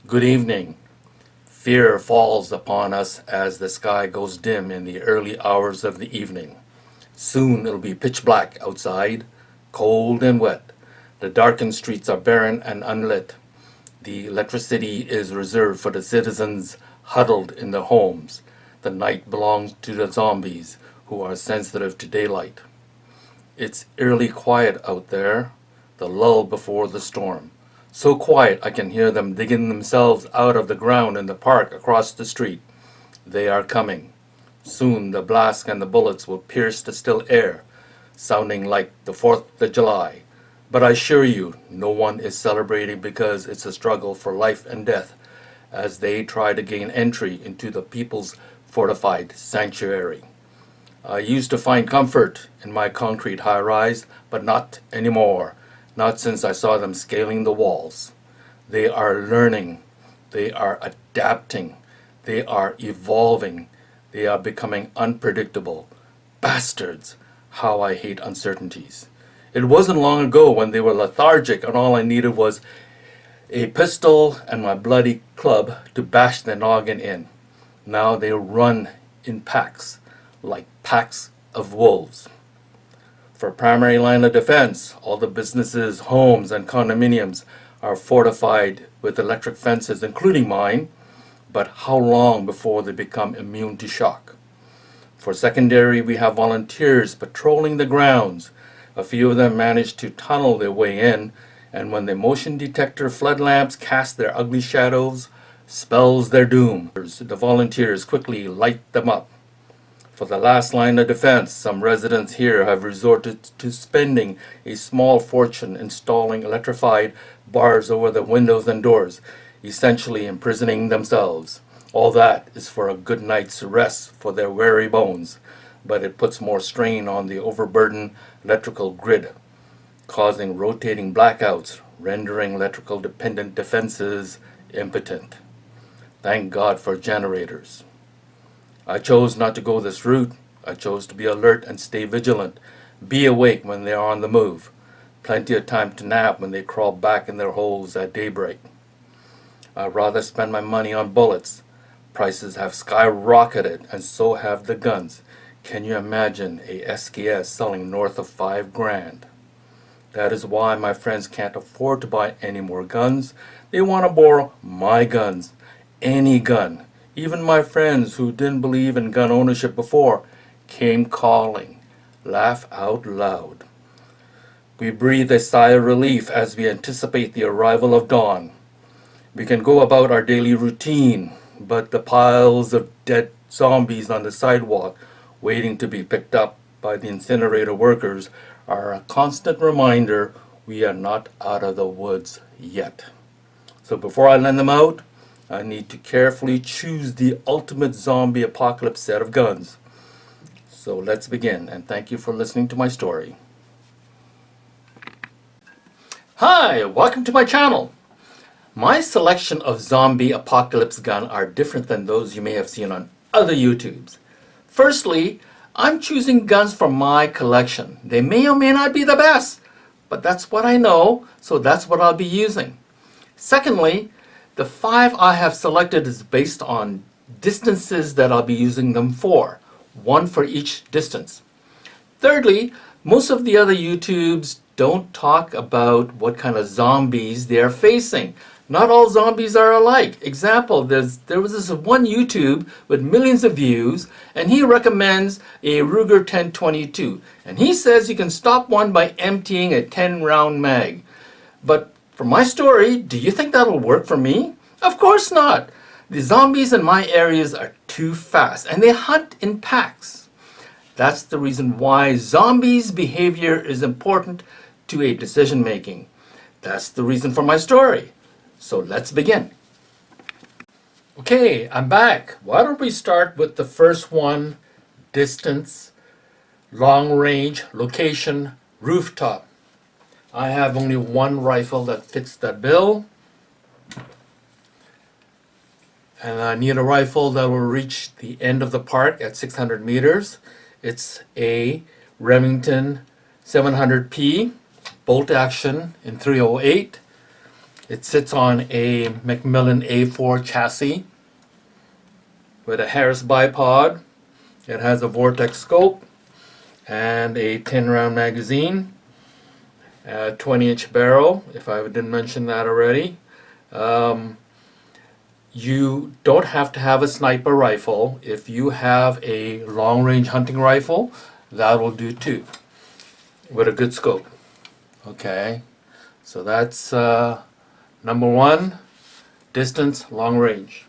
Good evening. Fear falls upon us as the sky goes dim in the early hours of the evening. Soon it'll be pitch black outside, cold and wet. The darkened streets are barren and unlit. The electricity is reserved for the citizens huddled in their homes. The night belongs to the zombies who are sensitive to daylight. It's eerily quiet out there, the lull before the storm. So quiet I can hear them digging themselves out of the ground in the park across the street. They are coming. Soon the blasts and the bullets will pierce the still air, sounding like the 4th of July. But I assure you, no one is celebrating because it's a struggle for life and death as they try to gain entry into the people's fortified sanctuary. I used to find comfort in my concrete high-rise, but not anymore. Not since I saw them scaling the walls. They are learning. They are adapting. They are evolving. They are becoming unpredictable. Bastards! How I hate uncertainties. It wasn't long ago when they were lethargic and all I needed was a pistol and my bloody club to bash their noggin in. Now they run in packs, like packs of wolves. For primary line of defense, all the businesses, homes, and condominiums are fortified with electric fences, including mine. But how long before they become immune to shock? For secondary, we have volunteers patrolling the grounds. A few of them manage to tunnel their way in, and when the motion detector flood lamps cast their ugly shadows, spells their doom, the volunteers quickly light them up. For the last line of defense, some residents here have resorted to spending a small fortune installing electrified bars over the windows and doors, essentially imprisoning themselves. All that is for a good night's rest for their weary bones, but it puts more strain on the overburdened electrical grid, causing rotating blackouts, rendering electrical dependent defenses impotent. Thank God for generators. I chose not to go this route. I chose to be alert and stay vigilant. Be awake when they are on the move. Plenty of time to nap when they crawl back in their holes at daybreak. I'd rather spend my money on bullets. Prices have skyrocketed and so have the guns. Can you imagine a SKS selling north of $5,000? That is why my friends can't afford to buy any more guns. They want to borrow my guns. Any gun. Even my friends who didn't believe in gun ownership before came calling. Laugh out loud. We breathe a sigh of relief as we anticipate the arrival of dawn. We can go about our daily routine, but the piles of dead zombies on the sidewalk waiting to be picked up by the incinerator workers are a constant reminder we are not out of the woods yet. So before I lend them out, I need to carefully choose the ultimate zombie apocalypse set of guns. So let's begin, and thank you for listening to my story. Hi, welcome to my channel. My selection of zombie apocalypse gun are different than those you may have seen on other YouTubes. Firstly, I'm choosing guns from my collection. They may or may not be the best, but that's what I know, so that's what I'll be using. Secondly, the 5 I have selected is based on distances that I'll be using them for, one for each distance. Thirdly, most of the other YouTubes don't talk about what kind of zombies they are facing. Not all zombies are alike. Example, there was this one YouTube with millions of views, and he recommends a Ruger 1022. And he says you can stop one by emptying a 10-round mag. But for my story, do you think that'll work for me? Of course not. The zombies in my areas are too fast, and they hunt in packs. That's the reason why zombies' behavior is important to a decision making. That's the reason for my story. So let's begin. Okay, I'm back. Why don't we start with the first one, distance, long range, location, rooftop. I have only one rifle that fits that bill. And I need a rifle that will reach the end of the park at 600 meters. It's a Remington 700P bolt action in 308. It sits on a Macmillan A4 chassis with a Harris bipod. It has a vortex scope and a 10-round magazine, a 20-inch barrel, if I didn't mention that already. You don't have to have a sniper rifle. If you have a long-range hunting rifle, that will do too, with a good scope. Okay, so that's number one, distance, long range.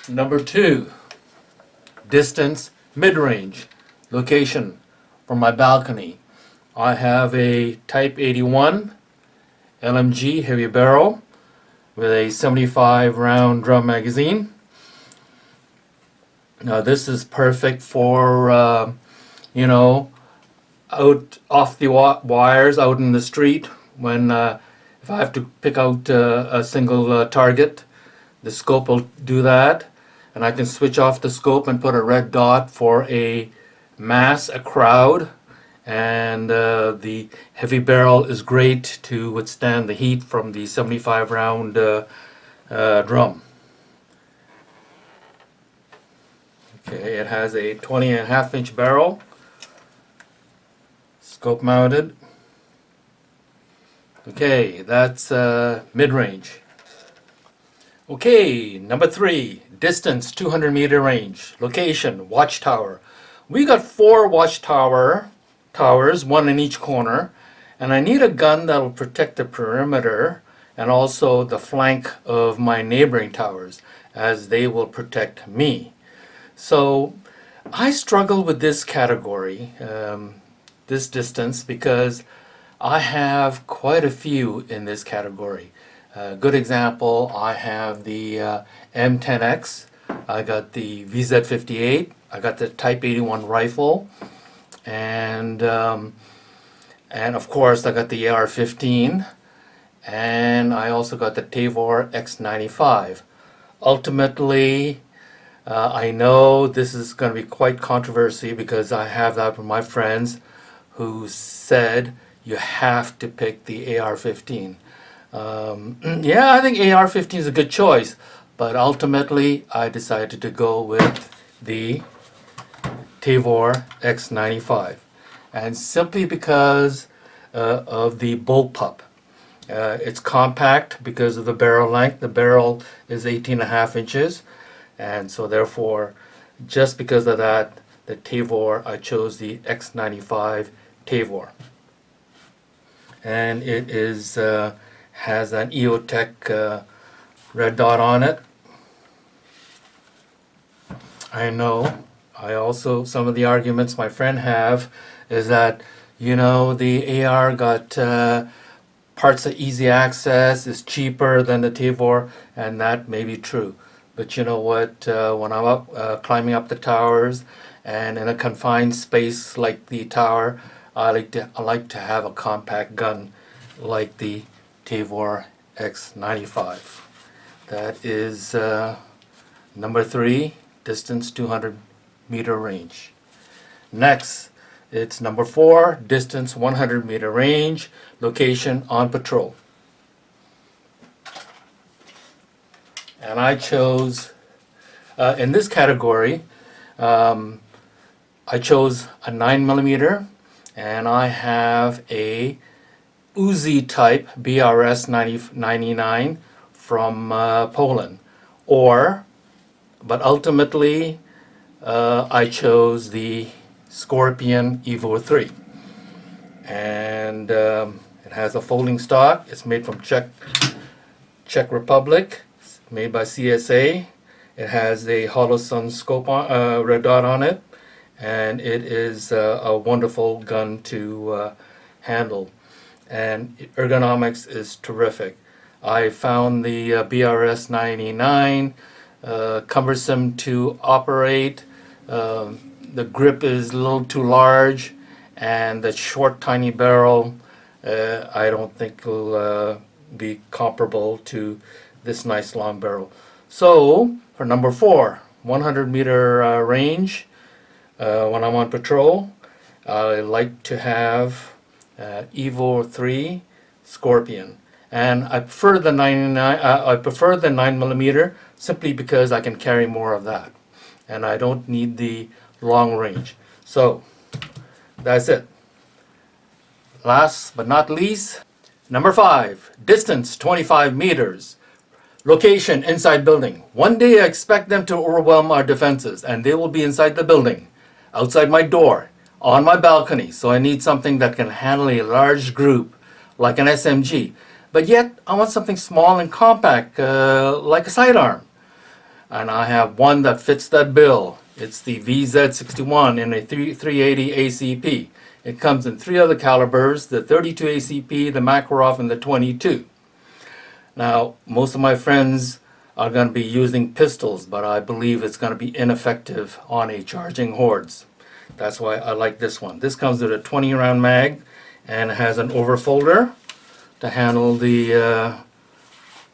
Number two, distance, mid-range, location. From my balcony, I have a Type 81 LMG heavy barrel with a 75 round drum magazine. Now this is perfect for you know, out off the wires, out in the street, when if I have to pick out a single target, the scope will do that, and I can switch off the scope and put a red dot for a mass, a crowd. And the heavy barrel is great to withstand the heat from the 75 round drum. Okay, it has a 20.5-inch barrel, scope mounted. Okay, that's mid-range. Okay, number three, distance, 200 meter range. Location, watchtower. We got 4 watchtower towers, 1 in each corner, and I need a gun that will protect the perimeter and also the flank of my neighboring towers, as they will protect me. So I struggle with this category, this distance, because I have quite a few in this category. Good example, I have the M10X, I got the VZ58, I got the Type 81 rifle, and of course I got the AR-15, and I also got the Tavor X95. Ultimately, I know this is going to be quite controversy, because I have that from my friends who said you have to pick the AR-15. Yeah, I think AR-15 is a good choice, but ultimately I decided to go with the Tavor X95, and simply because of the bullpup. It's compact because of the barrel length. The barrel is 18.5 inches, and so therefore, just because of that, the Tavor, I chose the X95 Tavor. And it is has an EOTech red dot on it. I know. I also, some of the arguments my friend have is that, you know, the AR got parts of easy access, is cheaper than the Tavor, and that may be true. But you know what, when I'm up climbing up the towers and in a confined space like the tower, I like to have a compact gun like the Tavor X95. That is number 3, distance 200 meter range. Next, it's number 4, distance 100 meter range, location on patrol. And I chose, in this category, I chose a 9mm, and I have a Uzi type BRS 99 from Poland. But ultimately, I chose the Scorpion Evo 3. And it has a folding stock. It's made from Czech Republic. It's made by CSA. It has a hollow sun scope on, red dot on it, and it is a wonderful gun to handle. And ergonomics is terrific. I found the BRS 99 cumbersome to operate. The grip is a little too large, and the short, tiny barrel I don't think will be comparable to this nice long barrel. So for number 4, 100 meter range, when I'm on patrol, I like to have Evo 3 Scorpion. And I prefer the 9mm simply because I can carry more of that. And I don't need the long range. So that's it. Last but not least, number 5, distance 25 meters. Location inside building. One day I expect them to overwhelm our defenses, and they will be inside the building, outside my door, on my balcony. So I need something that can handle a large group, like an SMG. But yet I want something small and compact, like a sidearm. And I have one that fits that bill. It's the VZ61 in a 380 ACP. It comes in 3 other calibers, the 32 ACP, the Makarov, and the 22. Now, most of my friends are going to be using pistols, but I believe it's going to be ineffective on a charging hordes. That's why I like this one. This comes with a 20-round mag and it has an overfolder to handle the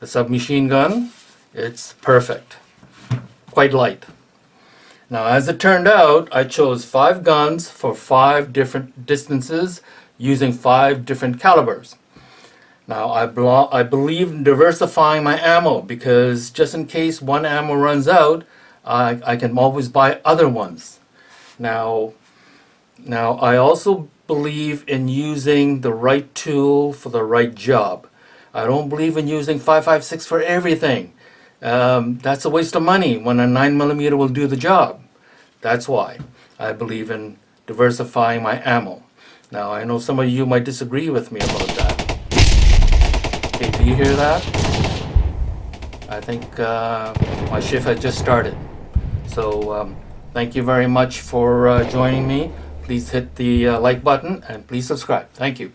submachine gun. It's perfect. Quite light. Now, as it turned out, I chose 5 guns for 5 different distances using 5 different calibers. Now, I believe in diversifying my ammo because just in case one ammo runs out, I can always buy other ones. Now, I also believe in using the right tool for the right job. I don't believe in using 5.56 for everything. That's a waste of money when a 9mm will do the job. That's why I believe in diversifying my ammo. Now, I know some of you might disagree with me about that. Okay, do you hear that? I think my shift has just started. So thank you very much for joining me. Please hit the like button and please subscribe. Thank you.